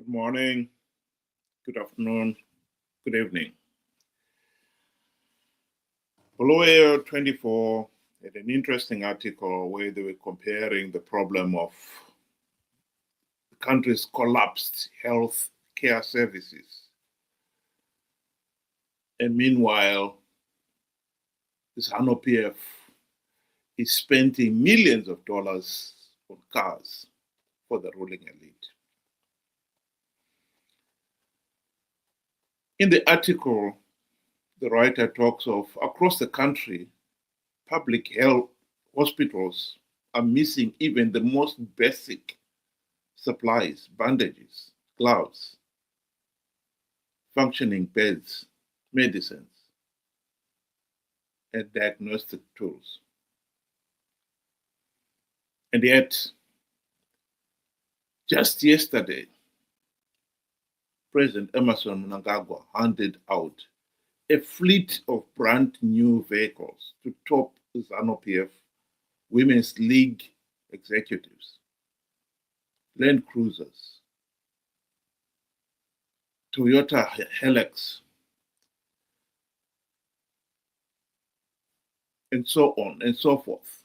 Good morning, good afternoon, good evening. Bulawayo 24 had an interesting article where they were comparing the problem of the country's collapsed health care services. And meanwhile, Zanu-PF is spending millions of dollars on cars for the ruling elite. In the article, the writer talks of across the country, public health hospitals are missing even the most basic supplies, bandages, gloves, functioning beds, medicines, and diagnostic tools. And yet, just yesterday, President Emmerson Mnangagwa handed out a fleet of brand new vehicles to top Zanu-PF Women's League executives, Land Cruisers, Toyota Hilux, and so on and so forth.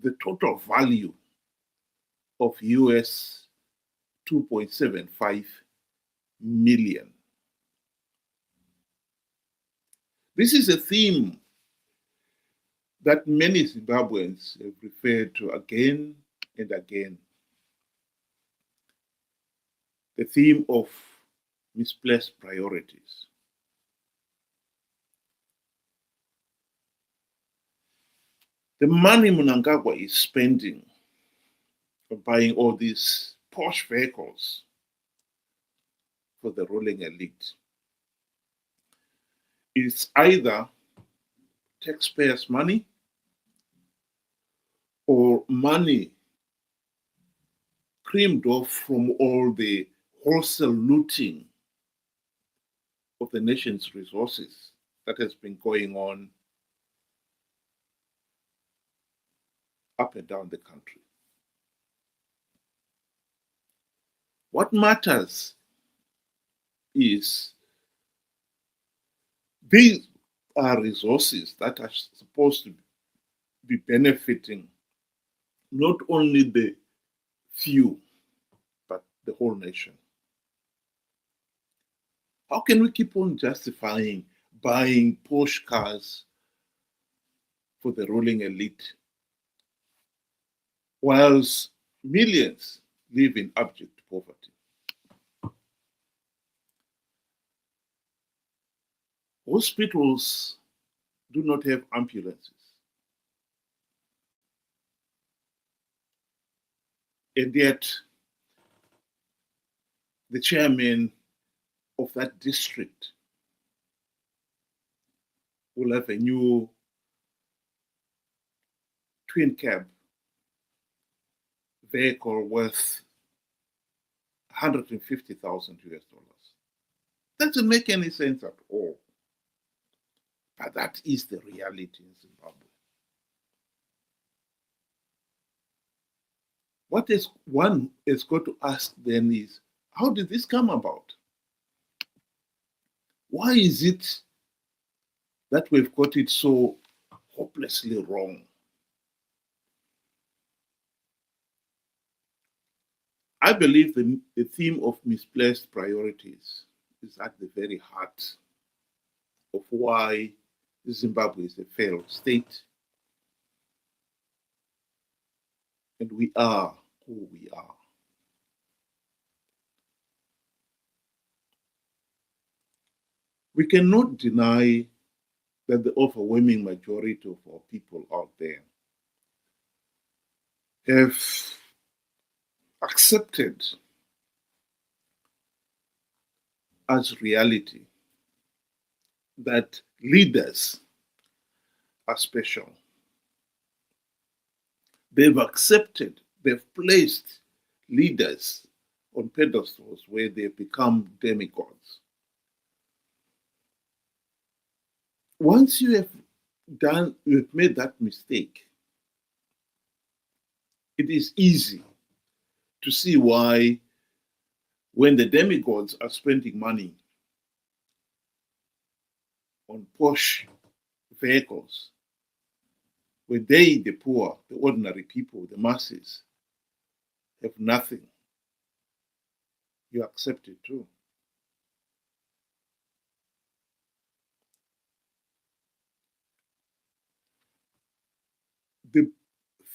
The total value of US 2.75 million. This is a theme that many Zimbabweans have referred to again and again. The theme of misplaced priorities. The money Mnangagwa is spending on buying all these posh vehicles for the ruling elite is either taxpayers' money or money creamed off from all the wholesale looting of the nation's resources that has been going on up and down the country. What matters is these are resources that are supposed to be benefiting not only the few, but the whole nation. How can we keep on justifying buying Porsche cars for the ruling elite, whilst millions live in abject poverty? Hospitals do not have ambulances. And yet, the chairman of that district will have a new twin cab vehicle worth $150,000 US. Doesn't make any sense at all. But that is the reality in Zimbabwe. What is one is got to ask then is, how did this come about? Why is it that we've got it so hopelessly wrong? I believe the theme of misplaced priorities is at the very heart of why Zimbabwe is a failed state, and we are who we are. We cannot deny that the overwhelming majority of our people out there have accepted as reality that leaders are special. They've accepted, they've placed leaders on pedestals where they become demigods. Once you have made that mistake, it is easy to see why when the demigods are spending money on posh vehicles, when they, the poor, the ordinary people, the masses, have nothing, you accept it too. The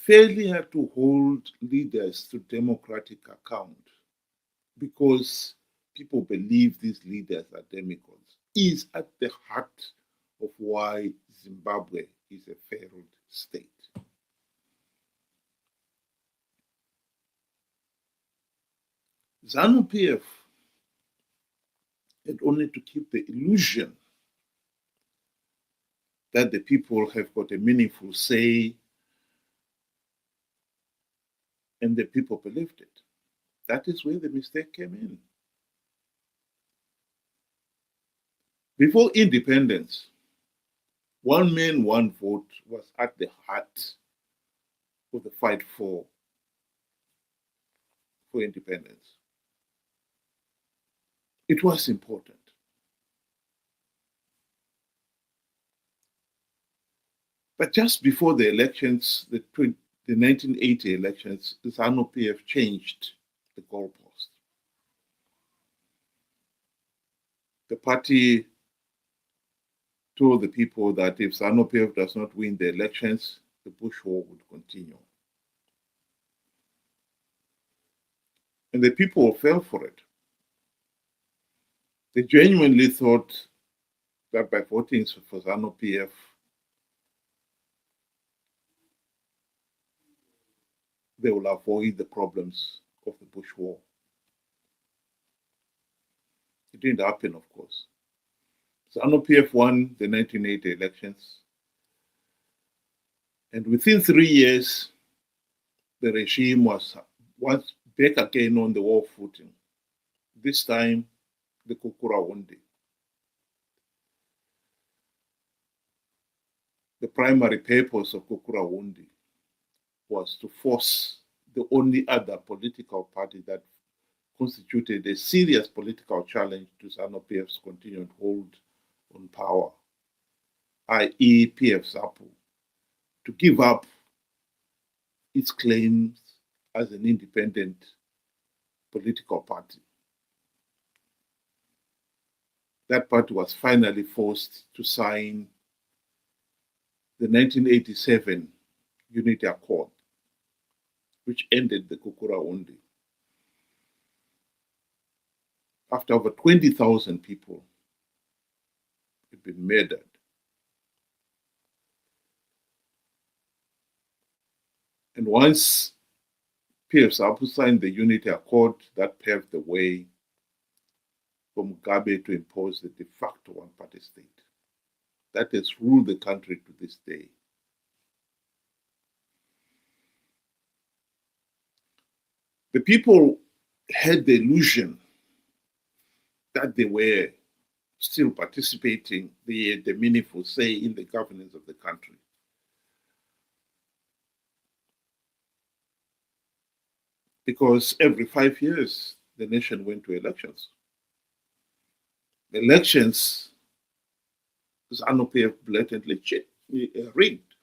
failure to hold leaders to democratic account because people believe these leaders are demigods is at the heart of why Zimbabwe is a failed state. Zanu-PF had only to keep the illusion that the people have got a meaningful say, and the people believed it. That is where the mistake came in. Before independence, one man, one vote was at the heart of the fight for independence. It was important. But just before the elections, the 1980 elections, the Zanu-PF changed the goalpost. The party told the people that if Zanu-PF does not win the elections, the Bush war would continue. And the people fell for it. They genuinely thought that by voting for Zanu-PF, they will avoid the problems of the Bush war. It didn't happen, of course. Zanu-PF won the 1980 elections. And within 3 years, the regime was back again on the war footing. This time, the Kukura-Wundi. The primary purpose of Kukura-Wundi was to force the only other political party that constituted a serious political challenge to Zanu-PF's continued hold on power, i.e. PF ZAPU, to give up its claims as an independent political party. That party was finally forced to sign the 1987 Unity Accord, which ended the Kukura-Wundi. After over 20,000 people had been murdered. And once PF ZAPU signed the Unity Accord, that paved the way for Mugabe to impose the de facto one-party state. That has ruled the country to this day. The people had the illusion that they were still participating, they had the meaningful say in the governance of the country. Because every 5 years, the nation went to elections. The elections, Zanu-PF blatantly rigged.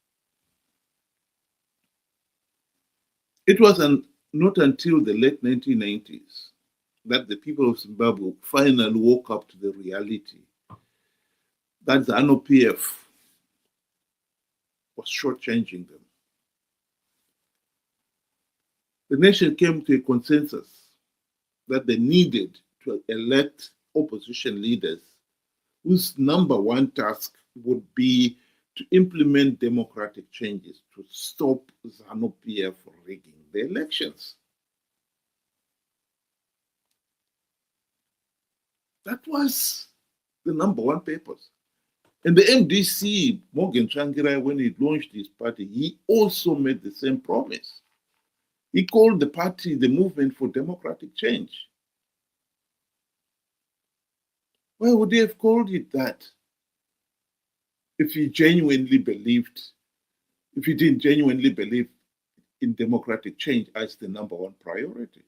It was not until the late 1990s that the people of Zimbabwe finally woke up to the reality that Zanu-PF was shortchanging them. The nation came to a consensus that they needed to elect opposition leaders whose number one task would be to implement democratic changes to stop Zanu-PF rigging the elections. That was the number one purpose. And the MDC, Morgan Tsvangirai, when he launched his party, he also made the same promise. He called the party the Movement for Democratic Change. Why would he have called it that if he genuinely believed, if he didn't genuinely believe in democratic change as the number one priority?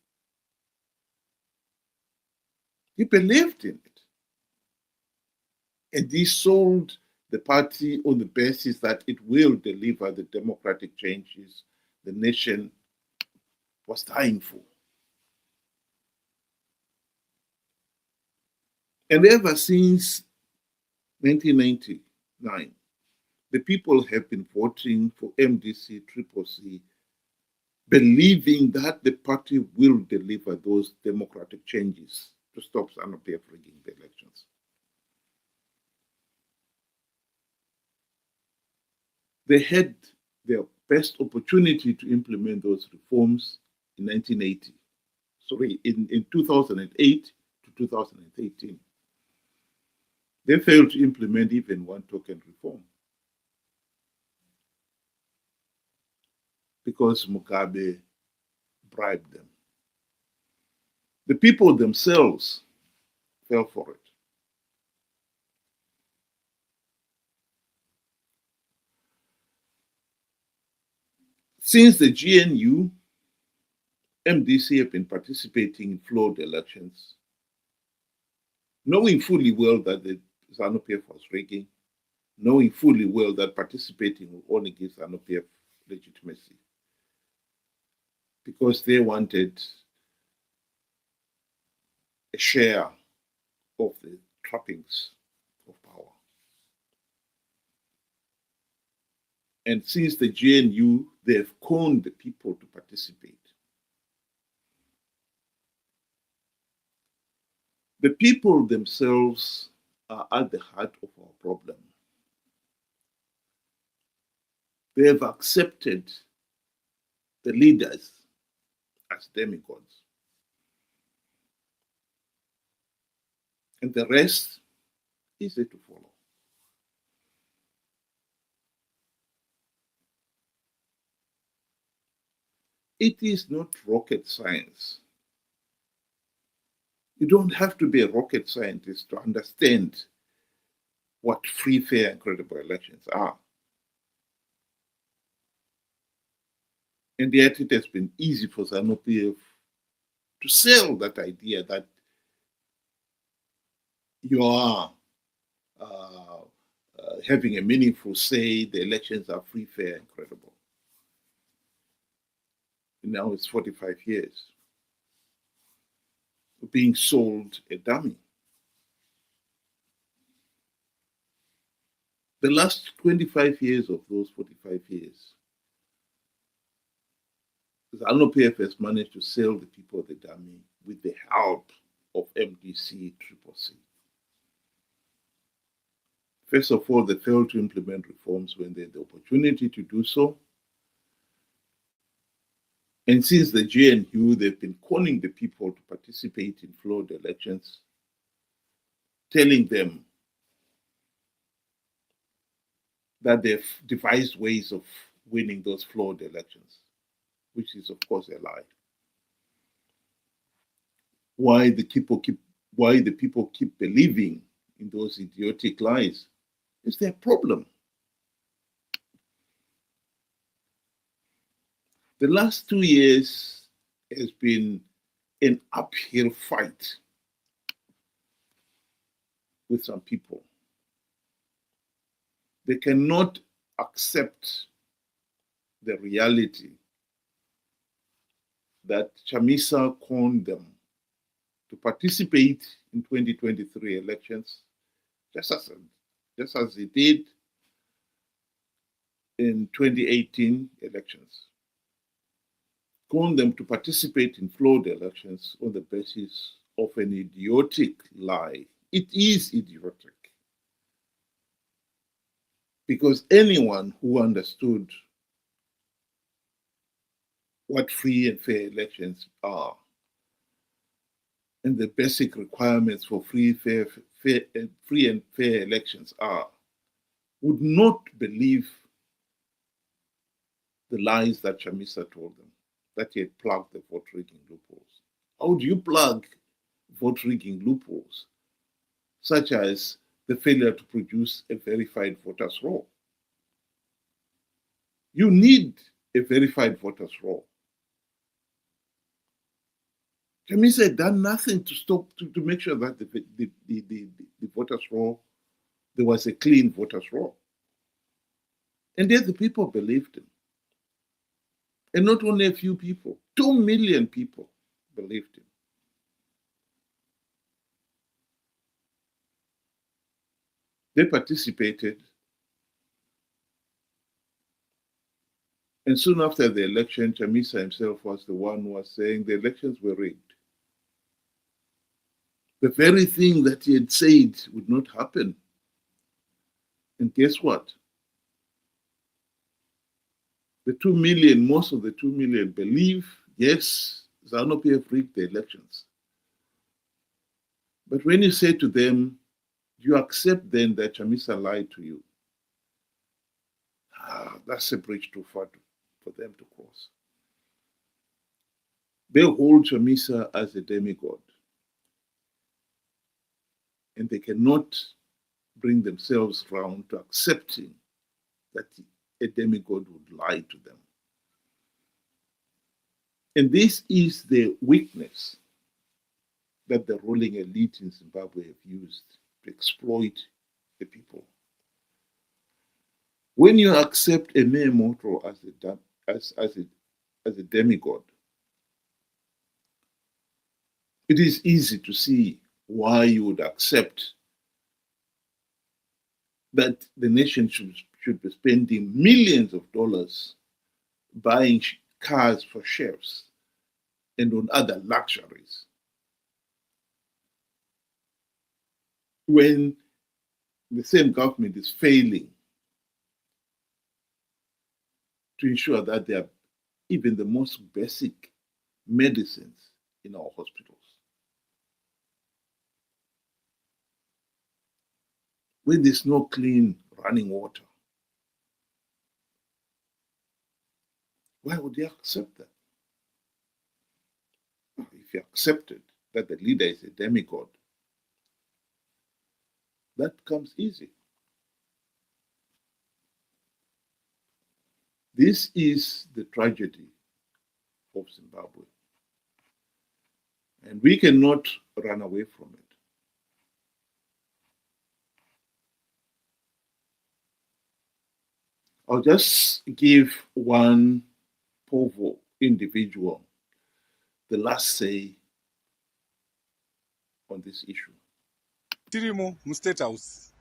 He believed in it. And he sold the party on the basis that it will deliver the democratic changes the nation was dying for. And ever since 1999, the people have been voting for MDC-CCC, believing that the party will deliver those democratic changes to stop Zanu-PF rigging the elections. They had their best opportunity to implement those reforms in 2008 to 2013. They failed to implement even one token reform because Mugabe bribed them. The people themselves fell for it. Since the GNU, MDC have been participating in flawed elections, knowing fully well that the Zanu-PF was rigging, knowing fully well that participating will only give Zanu-PF legitimacy, because they wanted a share of the trappings of power. And since the GNU, they have conned the people to participate. The people themselves are at the heart of our problem. They have accepted the leaders as demigods. And the rest is to follow. It is not rocket science. You don't have to be a rocket scientist to understand what free, fair, and credible elections are. And yet it has been easy for Zanu-PF to sell that idea that you are having a meaningful say, the elections are free, fair, and credible. And now it's 45 years being sold a dummy. The last 25 years of those 45 years, Zanu-PF has managed to sell the people the dummy with the help of MDC-CCC. First of all, they failed to implement reforms when they had the opportunity to do so. And since the GNU, they've been calling the people to participate in flawed elections, telling them that they've devised ways of winning those flawed elections, which is, of course, a lie. Why the people keep believing in those idiotic lies is their problem. The last 2 years has been an uphill fight with some people. They cannot accept the reality that Chamisa conned them to participate in 2023 elections, just as he did in 2018 elections. Conned them to participate in flawed elections on the basis of an idiotic lie. It is idiotic. Because anyone who understood what free and fair elections are and the basic requirements for free and fair elections are would not believe the lies that Chamisa told them, that he had plugged the vote rigging loopholes. How do you plug vote rigging loopholes, such as the failure to produce a verified voters roll? You need a verified voters roll. Chamisa had done nothing to stop, to make sure that the voters' roll, there was a clean voters' roll. And yet the people believed him. And not only a few people, 2 million people believed him. They participated. And soon after the election, Chamisa himself was the one who was saying the elections were rigged. The very thing that he had said would not happen. And guess what? The 2 million, most of the 2 million believe, yes, Zanu-PF rigged the elections. But when you say to them, do you accept then that Chamisa lied to you? That's a bridge too far for them to cross. They hold Chamisa as a demigod. And they cannot bring themselves round to accepting that a demigod would lie to them. And this is the weakness that the ruling elite in Zimbabwe have used to exploit the people. When you accept a mere mortal as a demigod, it is easy to see why you would accept that the nation should be spending millions of dollars buying cars for chefs and on other luxuries, when the same government is failing to ensure that there are even the most basic medicines in our hospitals. When there's no clean running water, why would you accept that? If you accepted that the leader is a demigod, that comes easy. This is the tragedy of Zimbabwe. And we cannot run away from it. I'll just give one povo individual the last say on this issue. Tirimo mu State House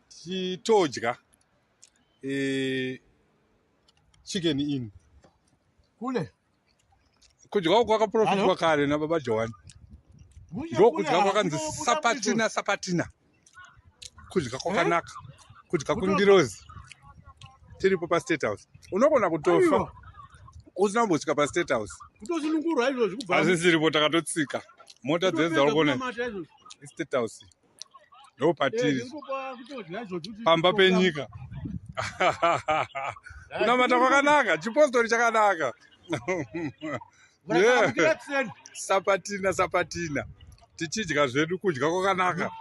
titodya chicken in Kule. kudya kwako kwakaprofitwa kare nababa John. Ndokudya kwakanzi sapatina kudya kwakanaka kudya kundirozi tiripo paState House unogona kutofa usina kumbosvika paState House asi siripo takatotsika mota dzese dzaurikuona iState House ndo patiri pamba penyika kunamata kwakanaka chipostori chakanaka sapatina tichidya zvedu kudya kwakanaka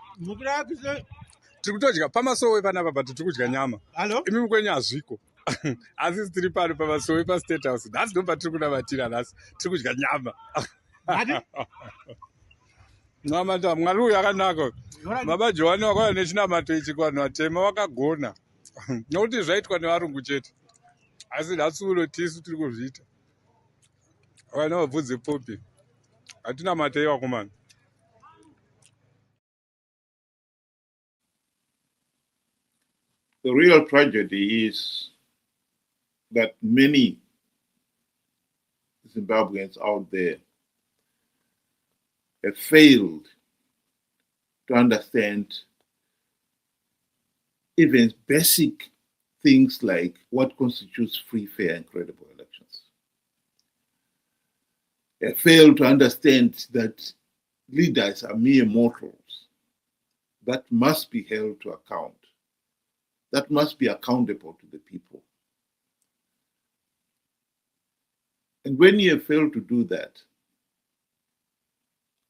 tiri kutodya pamasowe panapa but tiri kudya nyama imi mukwenyu hazviko asi tiri pano pamasowe paState House nhasi ndo patiri kunamatira nhasi tiri kudya nyama namata mwari uyu akanaka baba Johani wakauya nechinamato ichi kuvanhu vatema wakagona nokuti zvaitwa nevarungu chete asi nhasi uno tisu tiri kuzviita vana vabvudze popi hatina matei vakomana. The real tragedy is that many Zimbabweans out there have failed to understand even basic things like what constitutes free, fair, and credible elections. They fail to understand that leaders are mere mortals that must be held to account, that must be accountable to the people. And when you have failed to do that,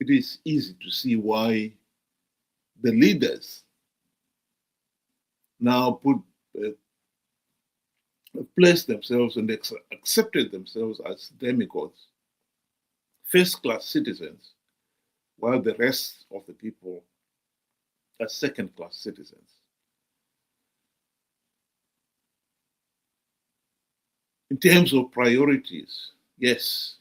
it is easy to see why the leaders now placed themselves and accepted themselves as demigods, first-class citizens, while the rest of the people are second-class citizens. In terms of priorities, yes,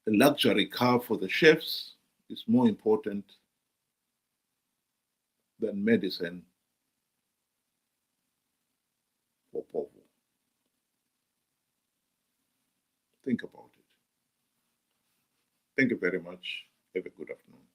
the luxury car for the chefs is more important than medicine for povo. Think about it. Thank you very much. Have a good afternoon.